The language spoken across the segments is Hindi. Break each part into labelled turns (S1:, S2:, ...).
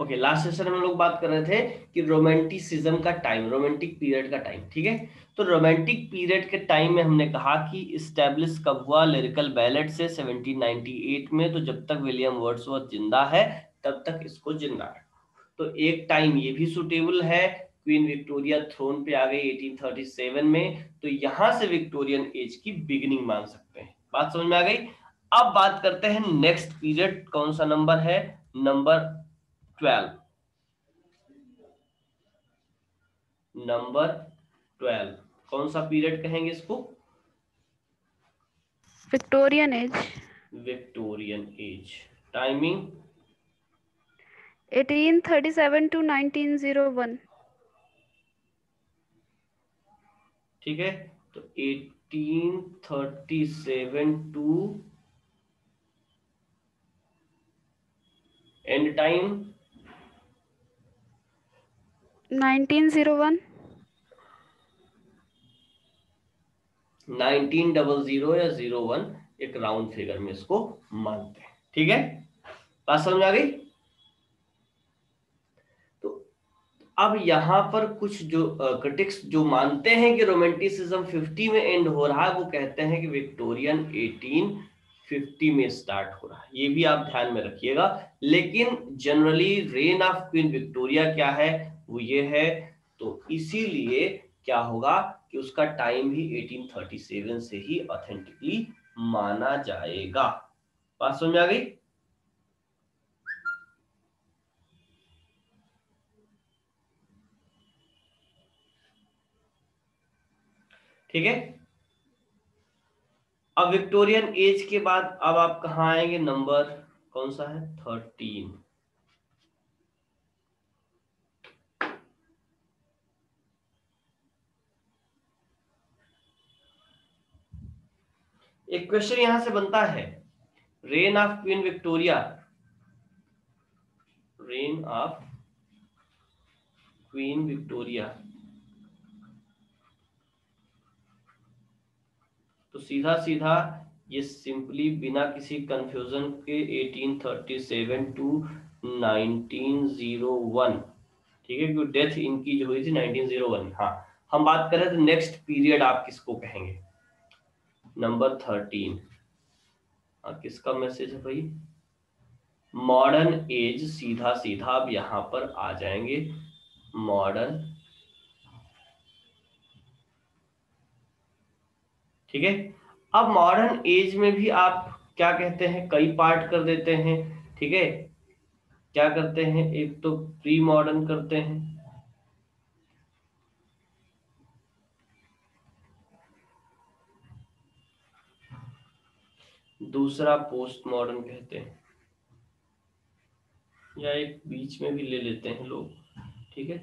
S1: ओके, लास्ट सेशन में हम लोग बात कर रहे थे कि रोमांटिसिज्म का टाइम, रोमांटिक पीरियड का टाइम, ठीक है। तो रोमांटिक पीरियड के टाइम में हमने कहा कि इस्टेब्लिश कब हुआ, लिरिकल बैलेट से 1798 में। तो जब तक विलियम वर्ड्सवर्थ जिंदा है तब तक इसको जिंदा है। तो एक टाइम ये भी सुटेबल है, क्वीन विक्टोरिया थ्रोन पे आ गई 1837 में, तो यहां से विक्टोरियन एज की बिगिनिंग मान सकते हैं। बात समझ में आ गई। अब बात करते हैं नेक्स्ट पीरियड, कौन सा नंबर है, नंबर 12। नंबर 12 कौन सा पीरियड कहेंगे इसको?
S2: Victorian age.
S1: Victorian age. Timing
S2: 1837 to 1901।
S1: ठीक है, तो 1837 टू एंड टाइम
S2: 1901।
S1: 1900 या 01, एक राउंड फिगर में इसको मानते हैं, ठीक है। बात समझ में आ गई। तो अब यहाँ पर कुछ जो क्रिटिक्स जो मानते हैं कि रोमांटिसिज्म 50 में एंड हो रहा है, वो कहते हैं कि विक्टोरियन 1850 में स्टार्ट हो रहा है। ये भी आप ध्यान में रखिएगा। लेकिन generally rain of queen Victoria क्या है, वो ये है। तो इसीलिए क्या होगा कि उसका टाइम भी 1837 से ही ऑथेंटिकली माना जाएगा। बात समझ में आ गई। ठीक है, अब विक्टोरियन एज के बाद अब आप कहाँ आएंगे, नंबर कौन सा है, 13। एक क्वेश्चन यहां से बनता है, rain of queen Victoria, rain of queen Victoria, तो सीधा सीधा ये सिंपली बिना किसी कंफ्यूजन के 1837 टू 1901, ठीक है, क्योंकि डेथ इनकी जो हुई थी 1901। हाँ, हम बात कर रहे थे नेक्स्ट पीरियड आप किसको कहेंगे, नंबर 13। हाँ, किसका मैसेज है भाई, मॉडर्न एज। सीधा सीधा अब यहां पर आ जाएंगे, मॉडर्न, ठीक है। अब मॉडर्न एज में भी आप क्या कहते हैं, कई पार्ट कर देते हैं, ठीक है। क्या करते हैं, एक तो प्री मॉडर्न करते हैं, दूसरा पोस्ट मॉडर्न कहते हैं, या एक बीच में भी ले लेते हैं लोग, ठीक है।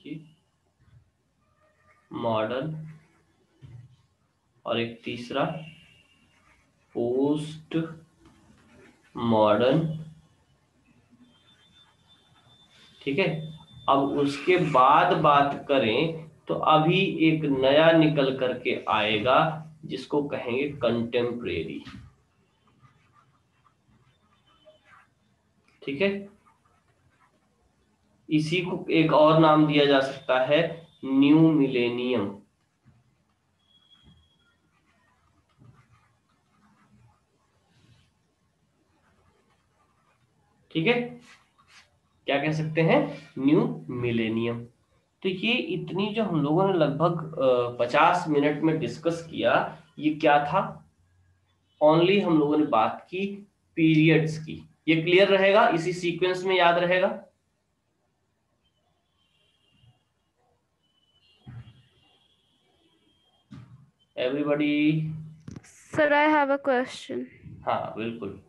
S1: ये मॉडर्न और एक तीसरा पोस्ट मॉडर्न, ठीक है। अब उसके बाद बात करें तो अभी एक नया निकल करके आएगा जिसको कहेंगे कंटेम्परेरी, ठीक है। इसी को एक और नाम दिया जा सकता है, न्यू मिलेनियम, ठीक है। क्या कह सकते हैं, न्यू मिलेनियम। तो ये इतनी जो हम लोगों ने लगभग 50 मिनट में डिस्कस किया, ये क्या था, ओनली हम लोगों ने बात की पीरियड्स की। ये क्लियर रहेगा, इसी सीक्वेंस में याद रहेगा। Everybody.
S2: Sir I have a question.
S1: हाँ बिल्कुल,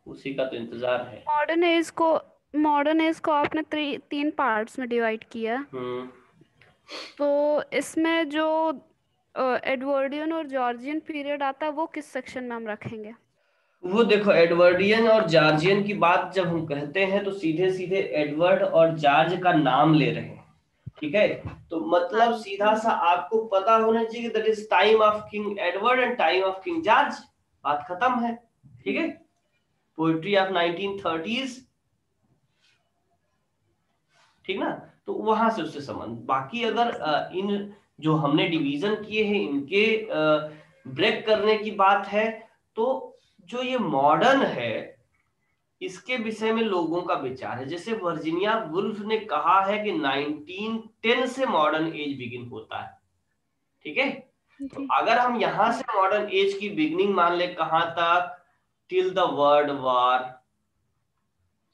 S1: उसी का तो इंतजार है।
S2: मॉडर्न एज को आपने तीन पार्ट्स में डिवाइड किया,
S1: हम्म।
S2: तो इसमें जो एडवर्डियन और जॉर्जियन पीरियड आता है वो किस सेक्शन में हम रखेंगे?
S1: वो देखो, एडवर्डियन और जॉर्जियन की बात जब हम कहते हैं तो सीधे सीधे एडवर्ड और जॉर्ज का नाम ले रहे हैं, ठीक है। तो
S2: हाँ
S1: मतलब
S2: जी।
S1: सीधा सा आपको पता होना चाहिए that is time of king Edward and time of king George. बात खत्म है, ठीक है। पोइट्री ऑफ 1930s, ठीक ना। तो वहां से उससे संबंध, बाकी अगर इन जो हमने डिवीजन किए हैं इनके ब्रेक करने की बात है, तो जो ये मॉडर्न है इसके विषय में लोगों का विचार है। जैसे वर्जीनिया वुल्फ ने कहा है कि 1910 से मॉडर्न एज बिगिन होता है, ठीक है। तो
S2: जी।
S1: अगर हम यहां से मॉडर्न एज की बिगनिंग मान ले कहां तक, till the world war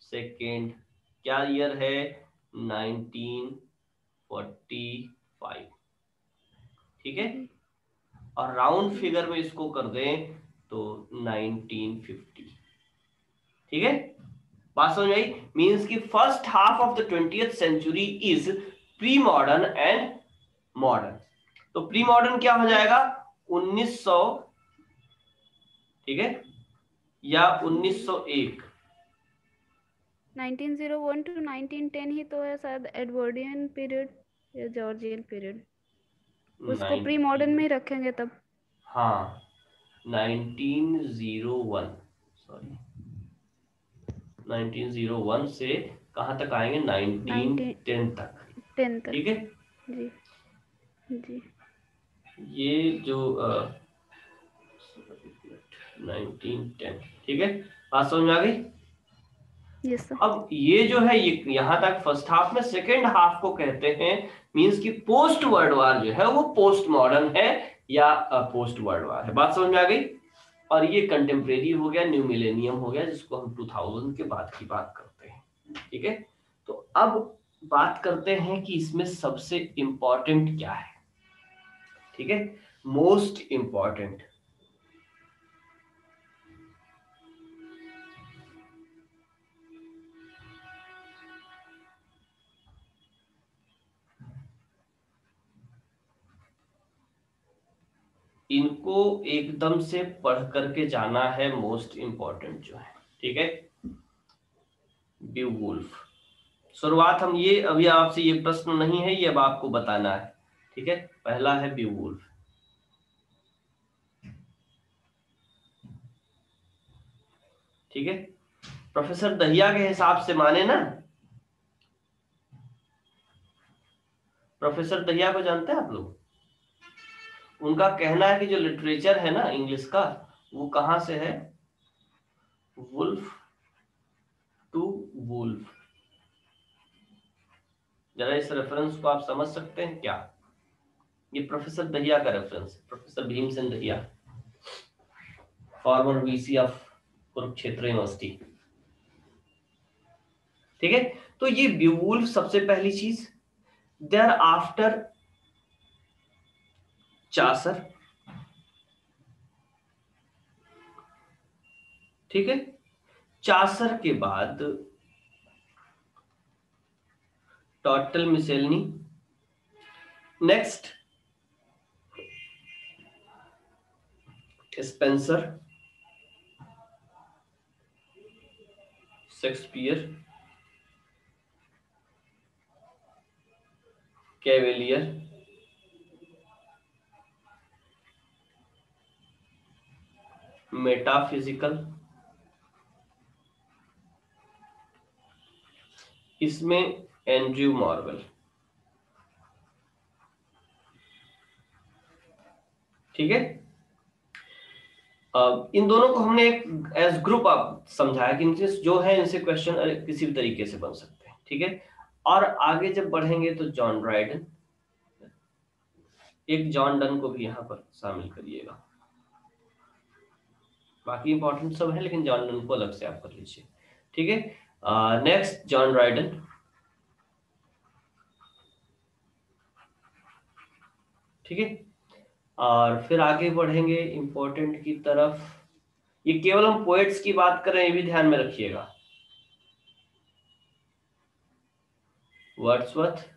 S1: second, क्या ईयर है, 1945, ठीक है।
S2: जी।
S1: और राउंड
S2: जी।
S1: फिगर में इसको कर दें तो 1950, ठीक है। बात समझ आई, मींस कि first half of the 20th century is pre modern and modern. तो प्री मॉडर्न क्या हो जाएगा, 1900, ठीक है, या
S2: जी।
S1: 1901।
S2: 1901 टू 1910 ही तो है शायद एडवर्डियन पीरियड या जॉर्जियन पीरियड। उसको प्री मॉडर्न
S1: 19,
S2: में ही रखेंगे तब।
S1: हाँ 1901, सॉरी 1901 से कहां तक आएंगे, 1910 तक,
S2: 1910 तक।
S1: ठीक है।
S2: जी। जी।
S1: ये जो 1910, ठीक है, बात समझ में आ गई।
S2: Yes sir.
S1: अब ये जो है ये यहां तक फर्स्ट हाफ में, सेकेंड हाफ को कहते हैं, मींस कि पोस्ट वर्ल्ड वार जो है वो पोस्ट मॉडर्न है या पोस्ट वर्ल्ड वार है। बात समझ में आ गई। और ये कंटेम्प्रेरी हो गया, न्यू मिलेनियम हो गया, जिसको हम 2000 के बाद की बात करते हैं, ठीक है। तो अब बात करते हैं कि इसमें सबसे इंपॉर्टेंट क्या है, ठीक है, मोस्ट इंपॉर्टेंट। इनको एकदम से पढ़ करके जाना है, मोस्ट इंपॉर्टेंट जो है, ठीक है। ब्यूवुल्फ, शुरुआत हम ये अभी आपसे ये प्रश्न नहीं है, ये अब आपको बताना है, ठीक है। पहला है ब्यूवुल्फ, ठीक है। प्रोफेसर दहिया के हिसाब से माने ना, प्रोफेसर दहिया को जानते हैं आप लोग। उनका कहना है कि जो लिटरेचर है ना इंग्लिश का, वो कहां से है, वुल्फ टू वुल्फ। जरा इस रेफरेंस को आप समझ सकते हैं क्या, ये प्रोफेसर दहिया का reference, professor Bhimsen Dahiya, farmer VC of Kurukshetra university, ठीक है। तो ये ब्यूवुल्फ सबसे पहली चीज, देयर आफ्टर चासर, ठीक है। चासर के बाद total miscellany, next Spenser, Shakespeare, cavalier, metaphysical, इसमें एंड्रयू मार्वेल, ठीक है। इन दोनों को हमने एक एज ग्रुप आप समझाया कि इनसे जो है इनसे क्वेश्चन किसी भी तरीके से बन सकते हैं, ठीक है। और आगे जब बढ़ेंगे तो जॉन ड्राइडन, एक जॉन डन को भी यहाँ पर शामिल करिएगा, बाकी इंपॉर्टेंट सब है लेकिन जॉन डन को अलग से आप कर लीजिए, ठीक है। नेक्स्ट जॉन ड्राइडन, ठीक है। और फिर आगे बढ़ेंगे इंपॉर्टेंट की तरफ, ये केवल हम पोएट्स की बात कर रहे हैं, ये भी ध्यान में रखिएगा। Wordsworth,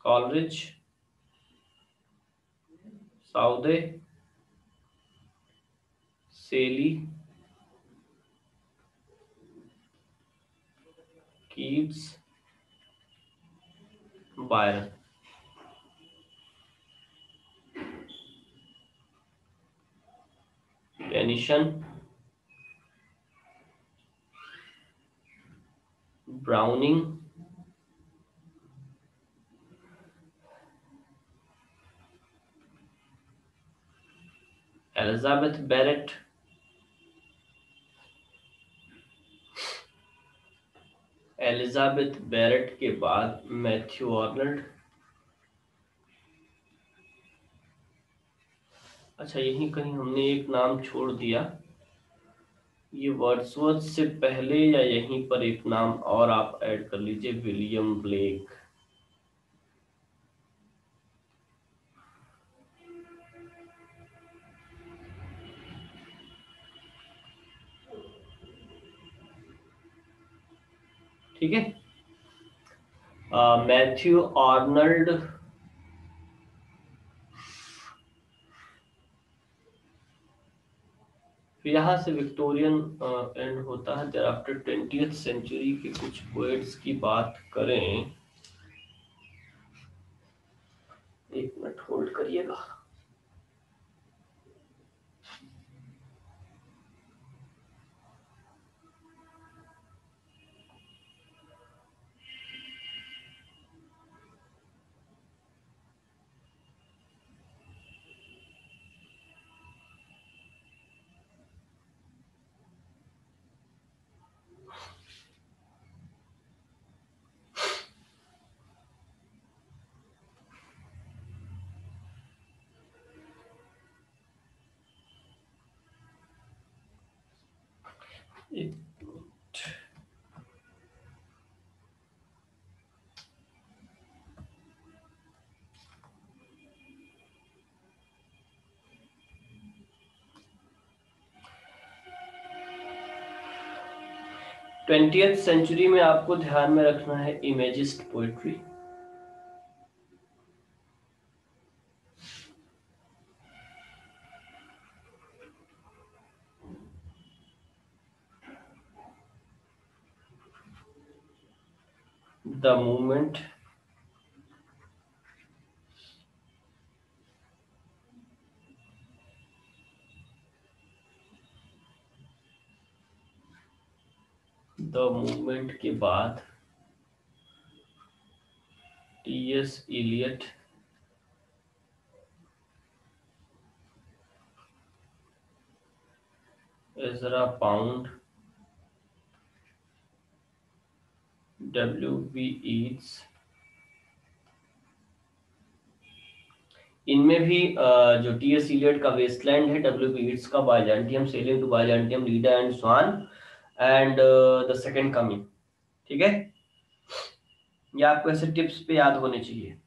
S1: Coleridge, Southey, Shelley, Keats, Byron, Tennyson, Browning, Elizabeth Barrett, Elizabeth Barrett के बाद मैथ्यू आर्नल्ड। अच्छा, यहीं कहीं हमने एक नाम छोड़ दिया, ये वर्ड्सवर्थ से पहले या यहीं पर एक नाम और आप ऐड कर लीजिए, विलियम ब्लेक। ठीक है, मैथ्यू आर्नल्ड, फिर यहाँ से विक्टोरियन एंड होता है। देयर आफ्टर 20th सेंचुरी के कुछ पोएट्स की बात करें, एक मिनट होल्ड करिएगा। एक 20th सेंचुरी में आपको ध्यान में रखना है imagist poetry. The movement, the movement के बाद TS Eliot, Ezra Pound, W B. Yeats. इनमें भी जो टीएस इलियट का वेस्टलैंड है, डब्ल्यू.बी. ईट्स का Byzantium, sailing to Byzantium, Leda and swan, and the second coming. ठीक है, ये आपको ऐसे टिप्स पे याद होने चाहिए।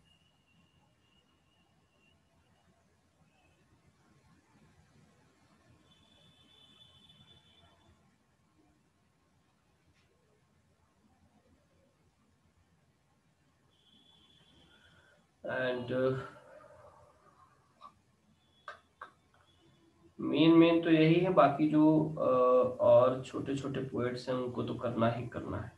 S1: एंड मेन तो यही है, बाकी जो और छोटे छोटे पोएट्स हैं उनको तो करना ही करना है।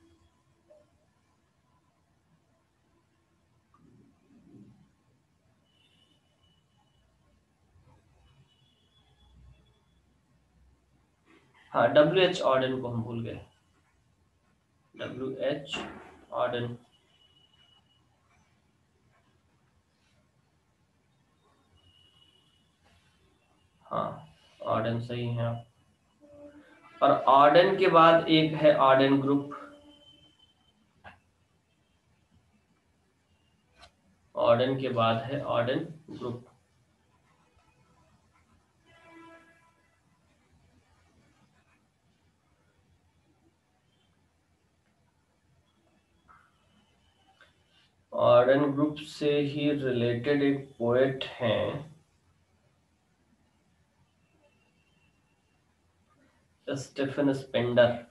S1: हाँ, डब्ल्यू.एच. ऑर्डन को हम भूल गए, डब्ल्यू.एच. ऑर्डन। हाँ, ऑर्डन सही है आप। और ऑर्डन के बाद एक है ऑर्डन ग्रुप, ऑर्डन के बाद है ऑर्डन ग्रुप। ऑर्डन ग्रुप से ही रिलेटेड एक पोएट हैं, स्टीफन स्पेंडर।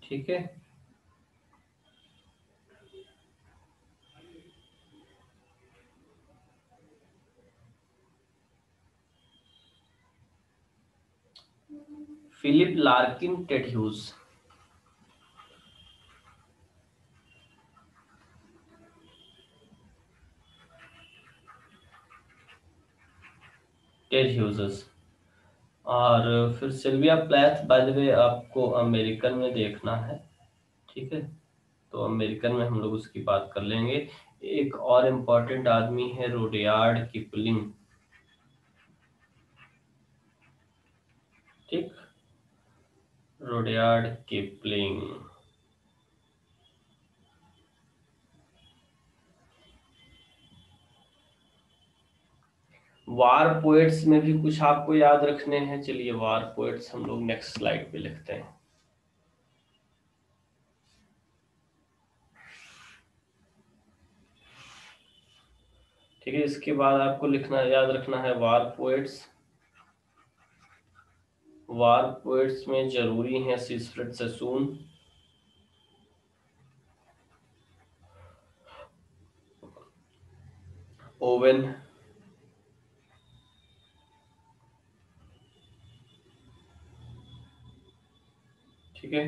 S1: ठीक है, Philip Larkin, Ted Hughes. Ted Hughes. और फिर Sylvia Plath, by the way आपको अमेरिकन में देखना है, ठीक है, तो अमेरिकन में हम लोग उसकी बात कर लेंगे। एक और इम्पोर्टेंट आदमी है रुडयार्ड किपलिंग, ठीक, रुडयार्ड किपलिंग। वार पोएट्स में भी कुछ आपको याद रखने हैं। चलिए वार पोएट्स हम लोग नेक्स्ट स्लाइड पे लिखते हैं। ठीक है, इसके बाद आपको लिखना याद रखना है वार पोएट्स। वार पोएट्स में जरूरी है सिगफ्रिड सैसून, ओवेन, ठीक है,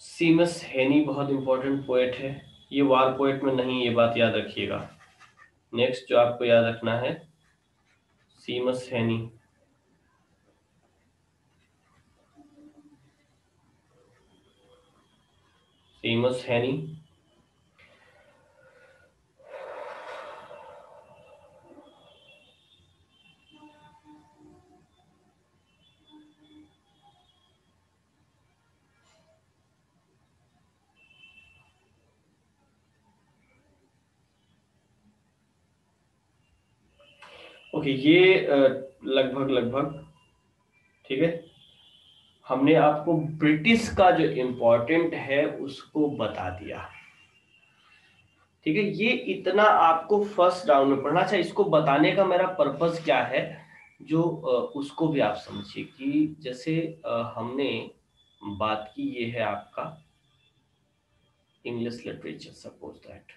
S1: सीमस हेनी बहुत इंपॉर्टेंट पोएट है, ये वार पोएट में नहीं, ये बात याद रखिएगा। नेक्स्ट जो आपको याद रखना है सीमस हेनी। सीमस हेनी। ओके, ये लगभग लगभग, ठीक है, हमने आपको ब्रिटिश का जो इम्पोर्टेंट है उसको बता दिया, ठीक है। ये इतना आपको फर्स्ट राउंड में पढ़ना। अच्छा, इसको बताने का मेरा पर्पस क्या है, जो उसको भी आप समझिए कि जैसे हमने बात की, ये है आपका इंग्लिश लिटरेचर, सपोज दैट,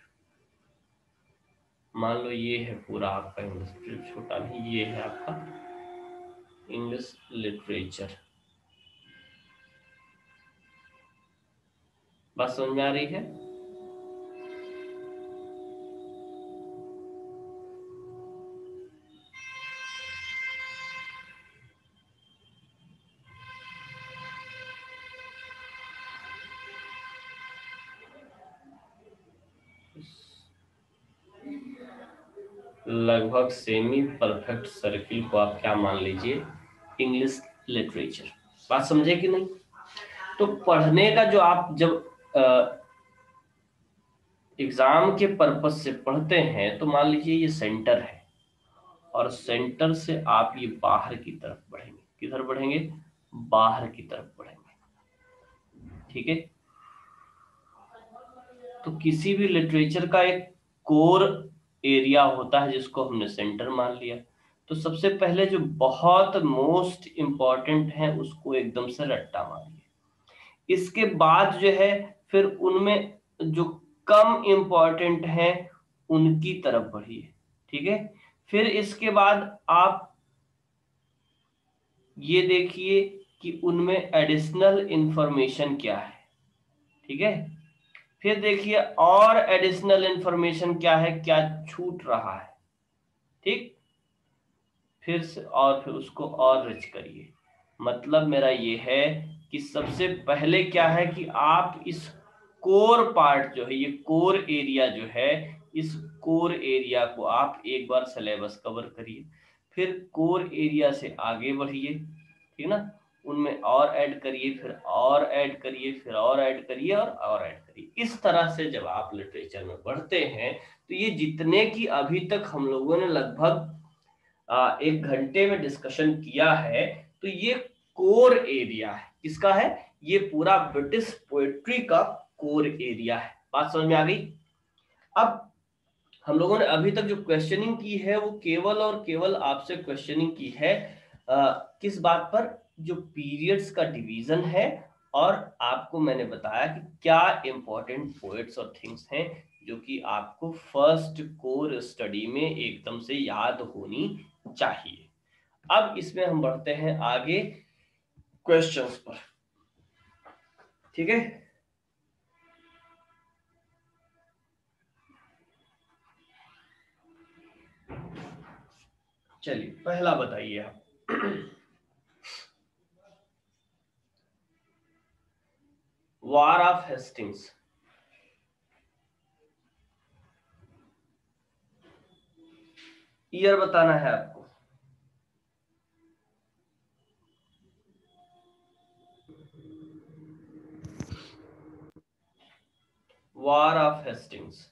S1: मान लो ये है पूरा आपका इंग्लिश लिटरेचर, छोटा नहीं, ये है आपका इंग्लिश लिटरेचर। बात समझ में आ रही है? लगभग सेमी परफेक्ट सर्किल को आप क्या मान लीजिए, इंग्लिश लिटरेचर। बात समझे कि नहीं? तो पढ़ने का जो आप जब एग्जाम के पर्पज से पढ़ते हैं तो मान लीजिए ये सेंटर है, और सेंटर से आप ये बाहर की तरफ बढ़ेंगे। किधर बढ़ेंगे? बाहर की तरफ बढ़ेंगे, ठीक है। तो किसी भी लिटरेचर का एक कोर एरिया होता है जिसको हमने सेंटर मान लिया। तो सबसे पहले जो बहुत मोस्ट इम्पॉर्टेंट है उसको एकदम से रट्टा मारिए। इसके बाद जो है फिर उनमें जो कम इम्पॉर्टेंट है उनकी तरफ बढ़िए, ठीक है। फिर इसके बाद आप ये देखिए कि उनमें एडिशनल इंफॉर्मेशन क्या है, ठीक है। फिर देखिए और एडिशनल इंफॉर्मेशन क्या है, क्या छूट रहा है, ठीक। फिर से और फिर उसको और रिच करिए। मतलब मेरा ये है कि सबसे पहले क्या है कि आप इस कोर पार्ट जो है, ये कोर एरिया जो है, इस कोर एरिया को आप एक बार सिलेबस कवर करिए। फिर कोर एरिया से आगे बढ़िए, ठीक ना, उनमें और ऐड करिए, फिर और ऐड करिए, फिर और ऐड करिए और ऐड करिए। इस तरह से जब आप लिटरेचर में बढ़ते हैं तो ये जितने की अभी तक हम लोगों ने लगभग 1 घंटे में डिस्कशन किया है, तो ये कोर एरिया है। किसका है? ये पूरा ब्रिटिश पोएट्री का कोर एरिया है। बात समझ में आ गई? अब हम लोगों ने अभी तक जो क्वेश्चनिंग की है वो केवल और केवल आपसे क्वेश्चनिंग की है किस बात पर? जो पीरियड्स का डिवीजन है, और आपको मैंने बताया कि क्या इंपॉर्टेंट पोएट्स और थिंग्स हैं जो कि आपको फर्स्ट कोर स्टडी में एकदम से याद होनी चाहिए। अब इसमें हम बढ़ते हैं आगे क्वेश्चंस पर, ठीक है। चलिए पहला बताइए आप। वार ऑफ हेस्टिंग्स, ईयर बताना है आपको। वार ऑफ हेस्टिंग्स,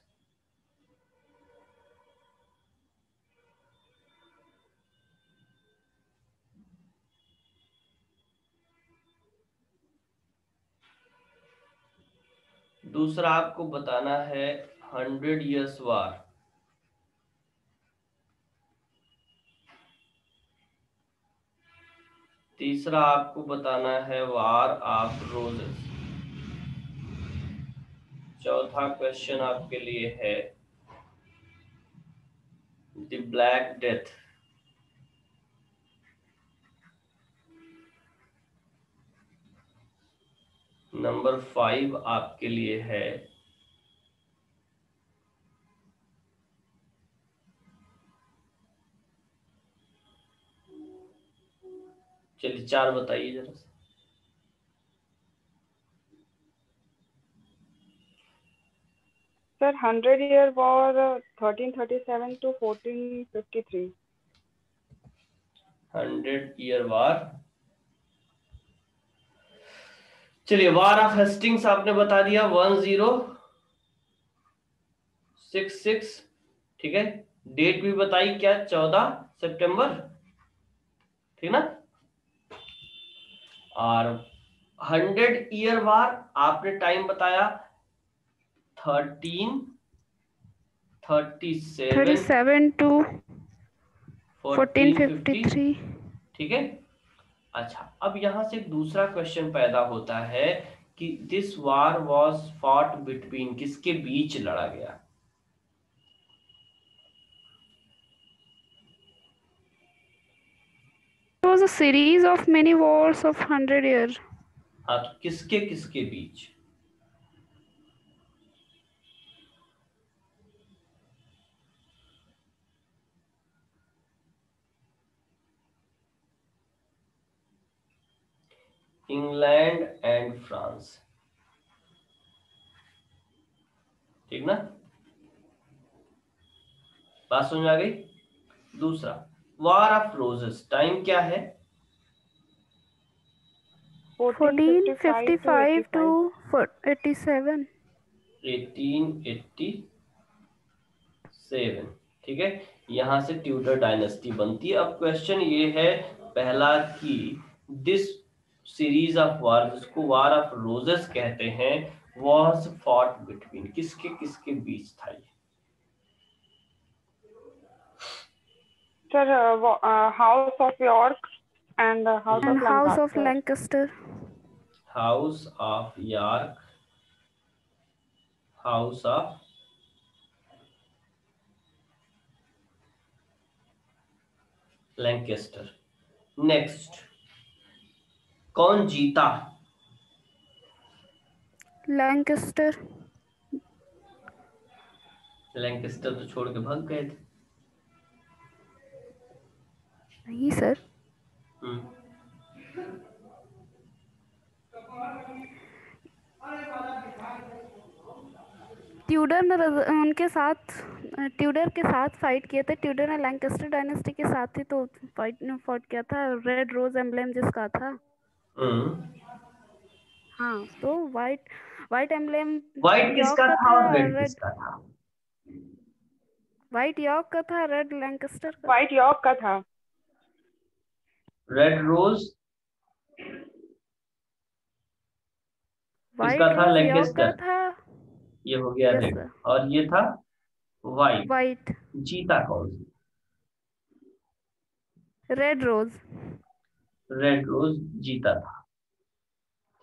S1: दूसरा आपको बताना है 100 Years वार, तीसरा आपको बताना है वार ऑफ रोजेस, चौथा क्वेश्चन आपके लिए है द ब्लैक डेथ, नंबर 5 आपके लिए है चलिए 4 बताइए जरा।
S3: Sir 100 Year War 1337 to 1453।
S1: 100 year war, चलिए वार ऑफ हेस्टिंग्स आपने बता दिया 1066, ठीक है। डेट भी बताई क्या, 14 सितंबर, ठीक ना। और 100 ईयर वार आपने टाइम बताया 1337
S2: 37 to
S1: 1450,
S2: 1453।
S1: ठीक है। अच्छा, अब यहां से एक दूसरा क्वेश्चन पैदा होता है कि this war was fought between, किसके बीच लड़ा गया।
S2: It was a series of many wars of 100 years.
S1: हाँ, तो किसके किसके बीच। इंग्लैंड एंड फ्रांस, ठीक ना, बात समझ में आ गई। दूसरा वार ऑफ रोजेस, टाइम क्या है,
S3: 1455
S2: 1455
S3: to
S2: to
S3: 85।
S2: 87।
S1: 1887, ठीक है। यहां से ट्यूडर डायनेस्टी बनती है। अब क्वेश्चन ये है पहला कि दिस सीरीज ऑफ वार, जिसको वार ऑफ रोजेस कहते हैं, वॉज फॉट बिटवीन, किसके किसके बीच था ये।
S3: Sir house of York and house
S2: And
S3: of
S2: House of
S3: Lancaster.
S2: Lancaster।
S1: House of York, house of Lancaster. Next, कौन जीता।
S2: Lancaster।
S1: लैंकेस्टर तो छोड़ के भाग गए थे।
S2: नहीं सर,
S1: हम्म,
S2: ट्यूडर ने ट्यूडर के साथ फाइट किए थे। ट्यूडर ने लैंकेस्टर डायनेस्टी के साथ ही तो फाइट किया था। रेड रोज एम्ब्लेम जिसका था।
S1: हम्म।
S2: हाँ, तो white white emblem
S1: white
S2: York
S1: किसका
S2: का
S1: था
S2: था
S1: और
S2: और
S1: रेड
S2: रेड
S1: किसका था।
S2: वाइट यॉर्क का था, रेड लैंकेस्टर का।
S3: व्हाइट यॉर्क का था।
S1: रेड रोज किसका
S2: वाइट
S1: था,
S2: रोज यॉर्क का
S1: लैंकेस्टर,
S2: था।
S1: ये हो गया
S2: यस
S1: रेड,
S2: सर।
S1: और ये था व्हाइट।
S2: वाइट।
S1: जीता कौन सी।
S2: Red rose.
S1: रेड रोज जीता था,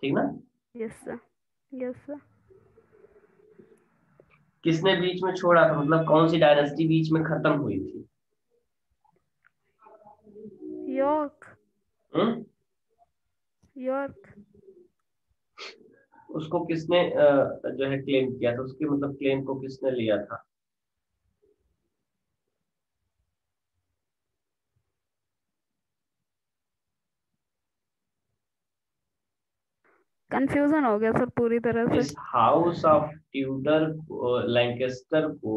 S1: ठीक ना।
S2: Yes sir. Yes sir.
S1: किसने बीच में छोड़ा था, मतलब कौन सी डायनेस्टी बीच में खत्म हुई थी।
S2: यॉर्क।
S1: हम्म,
S2: यॉर्क।
S1: उसको किसने जो है क्लेम किया था, उसके मतलब क्लेम को किसने लिया था?
S2: कंफ्यूजन हो गया सर पूरी तरह से।
S1: इस हाउस ऑफ ट्यूडर लैंकेस्टर को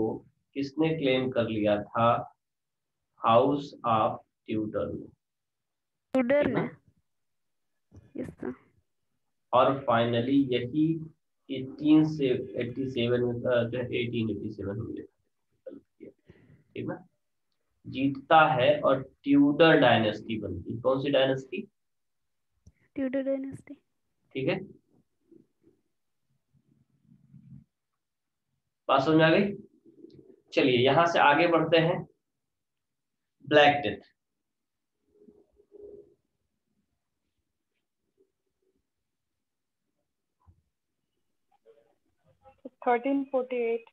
S1: किसने क्लेम कर लिया था? हाउस ऑफ ट्यूडर ने,
S2: ट्यूडर
S1: ठीक
S2: ने।
S1: ना?
S2: Yes sir.
S1: और फाइनली यही 18 से 87 में जो है 1887 में गलत किया, ठीक ना? जीतता है और ट्यूडर डायनेस्टी बनती। कौन सी डायनेस्टी?
S2: Tudor dynasty.
S1: ठीक है, बात समझ में आ गई? चलिए यहां से आगे बढ़ते हैं। Black death.
S3: 1348।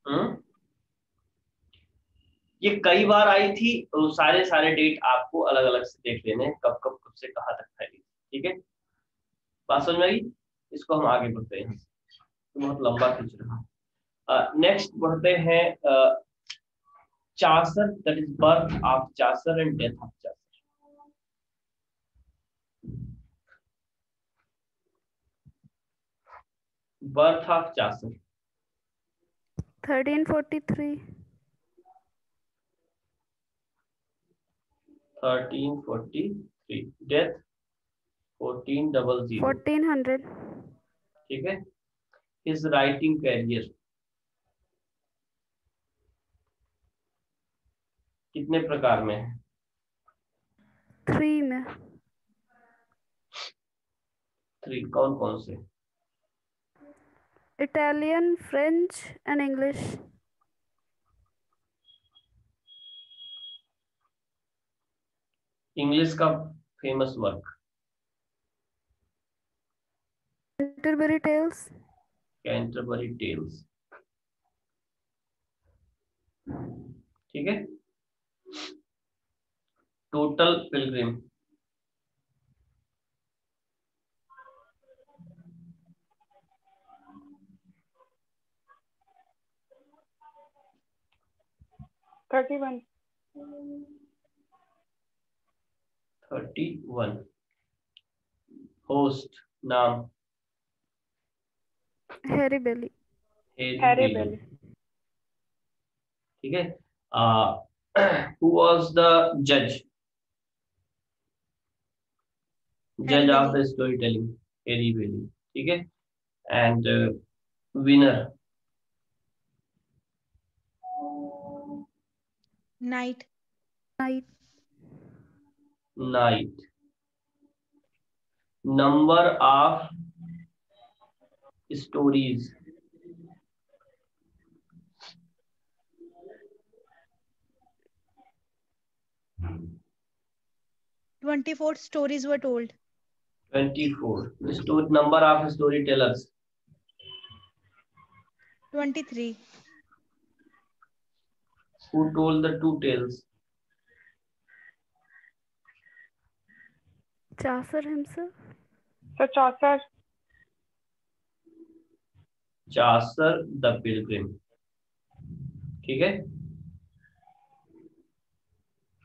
S1: हम्म, ये कई बार आई थी, तो सारे सारे डेट आपको अलग अलग से देख लेने हैं, कब कब कब से कहाँ तक फैली थी, ठीक है? बात समझ में आई? इसको हम आगे बढ़ते हैं, तो बहुत लंबा खींच रहा। नेक्स्ट बढ़ते हैं Chaucer, that is birth of Chaucer and death of Chaucer. Birth of Chaucer
S2: 1343।
S1: 1343, death 1400,
S2: 1400।
S1: ठीक है? हिज राइटिंग कैरियर कितने प्रकार में है?
S2: 3 में।
S1: 3, कौन कौन से?
S2: Italian, French and English.
S1: English का famous work
S2: Canterbury tales.
S1: Canterbury tales, ठीक है? Total pilgrim
S3: 31।
S1: 31। होस्ट नाम?
S2: Harry Bailey.
S1: Harry
S3: Harry
S1: Bailey,
S3: Bailey.
S1: ठीक है? हु वाज द जज?
S4: हैरी
S1: जज of
S4: Bailey.
S1: The story telling, Harry Bailey, ठीक है? And winner?
S4: Knight.
S2: Knight.
S1: Knight. Number of stories?
S4: 24 stories were told.
S1: 24। Number of story tellers?
S4: 23.
S1: Who told the two tales?
S2: Chaucer himself.
S3: Sir Chaucer.
S1: Chaucer the Pilgrim, ठीक है?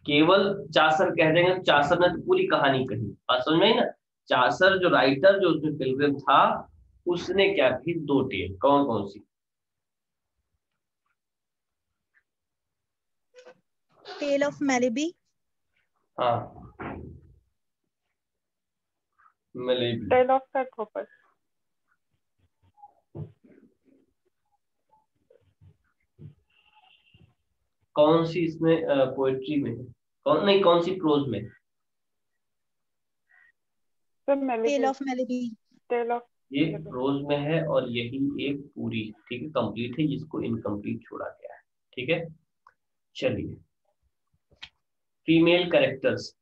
S1: केवल चासर कह देंगे तो चासर ने तो पूरी कहानी कही, बात समझ में आई ना? चासर जो राइटर, जो उसमें पिलग्रिम था, उसने क्या की? 2 टेल। कौन कौन सी?
S4: Tale of Malibu.
S1: हाँ, मिलेगी।
S3: टेल ऑफ पेट्रोपस।
S1: कौन सी इसमें पोएट्री में है? कौन नहीं, कौन सी प्रोज में?
S3: Sir
S4: Tale
S3: Melibee.
S4: of Malibu.
S3: Tale of
S1: ये प्रोज में है और यही एक पूरी, ठीक है, कंप्लीट है, जिसको इनकम्प्लीट छोड़ा गया है, ठीक है? चलिए, female characters.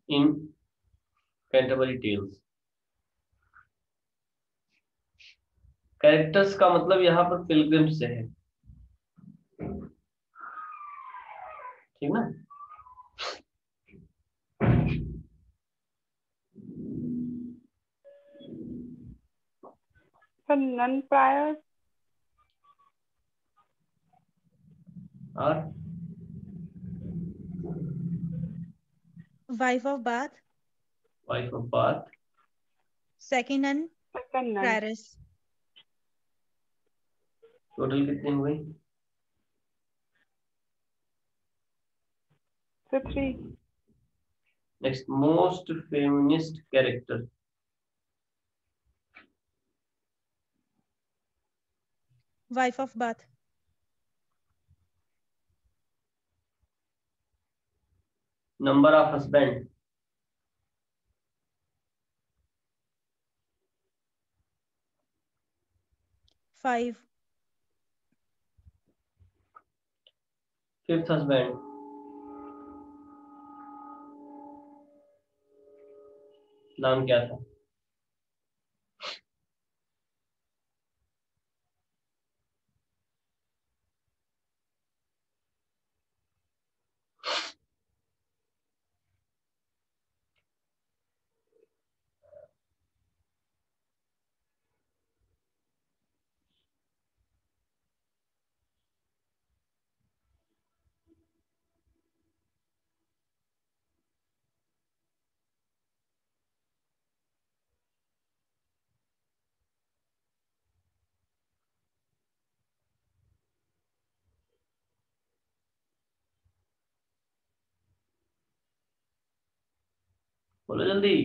S1: In Canterbury tales. Characters का मतलब यहाँ पर पिलग्रिम से है, ठीक ना।
S3: सर नन प्रायर
S1: और
S4: Wife of Bath.
S1: Wife of bath,
S4: Second nun.
S3: Second nun
S4: Prioress.
S1: Total कितने हुए?
S3: Sir 3
S1: next, most feminist character.
S4: Wife of Bath.
S1: Number of husband,
S4: 5.
S1: Fifth husband, नाम क्या था? बोलो जल्दी।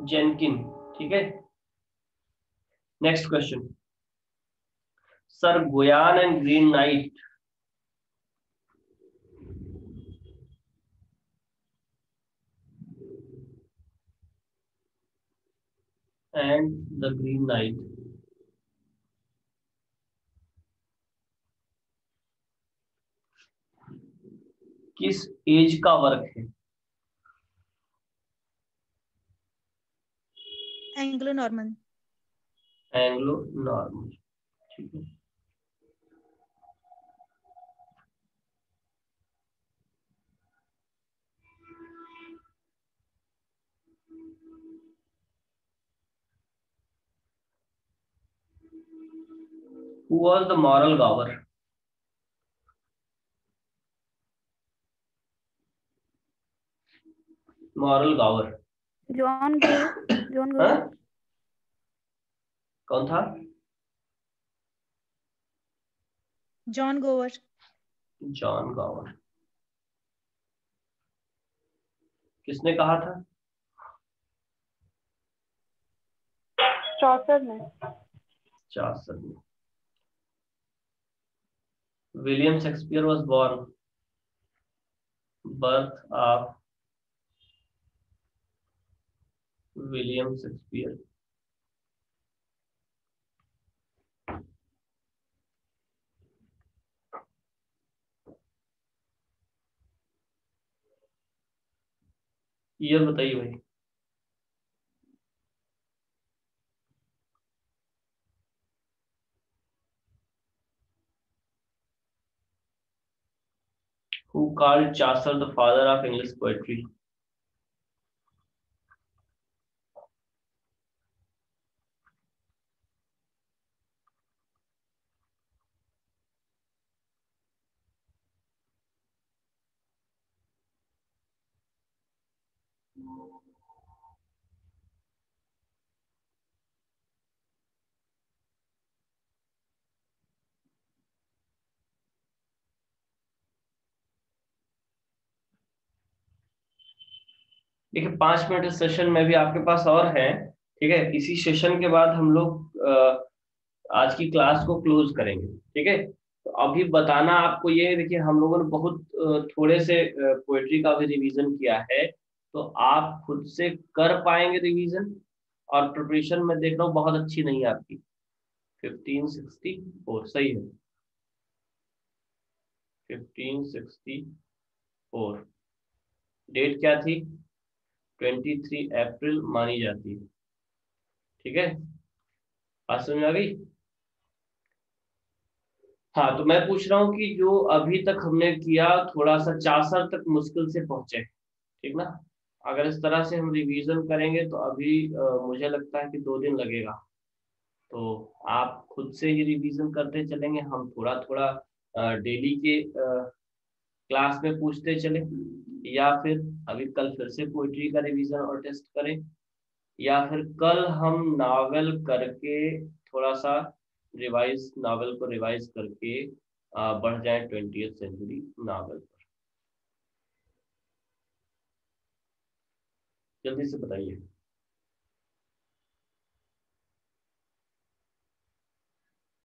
S1: जेनकिन। ठीक है, next question. Sir Gawain and green knight and the green night किस एज का वर्क है?
S4: Anglo-Norman.
S1: Anglo Norman. ठीक है, who was the moral Gower? Moral Gower.
S2: John Gower, John
S1: हाँ,
S2: गोवर।
S1: कौन था?
S4: John Gower.
S1: John Gower. किसने कहा था?
S3: चौसर में
S1: Charles. William Shakespeare was born. Birth of William Shakespeare. Year बताइए भाई। Who called Chaucer the father of English poetry? देखिए 5 मिनट सेशन में भी आपके पास और है। ठीक है, इसी सेशन के बाद हम लोग आज की क्लास को क्लोज करेंगे। ठीक है, तो अभी बताना आपको ये है, देखिए हम लोगों ने बहुत थोड़े से पोएट्री का भी रिवीजन किया है, तो आप खुद से कर पाएंगे रिवीजन। और प्रिपरेशन में देख रहा हूँ बहुत अच्छी नहीं है आपकी। 1564 सही है, 1564। डेट क्या थी? 23 अप्रैल मानी जाती है। ठीक है, बात समझ आ गई? हाँ, तो मैं पूछ रहा हूँ कि जो अभी तक हमने किया थोड़ा सा चासर तक मुश्किल से पहुंचे, ठीक ना। अगर इस तरह से हम रिवीजन करेंगे तो अभी मुझे लगता है कि 2 दिन लगेगा। तो आप खुद से ही रिवीजन करते चलेंगे, हम थोड़ा थोड़ा डेली के क्लास में पूछते चले, या फिर अभी कल फिर से पोइट्री का रिवीजन और टेस्ट करें, या फिर कल हम नावल करके थोड़ा सा रिवाइज, नावल को रिवाइज करके बढ़ जाए 20th सेंचुरी नावल पर। जल्दी से बताइए।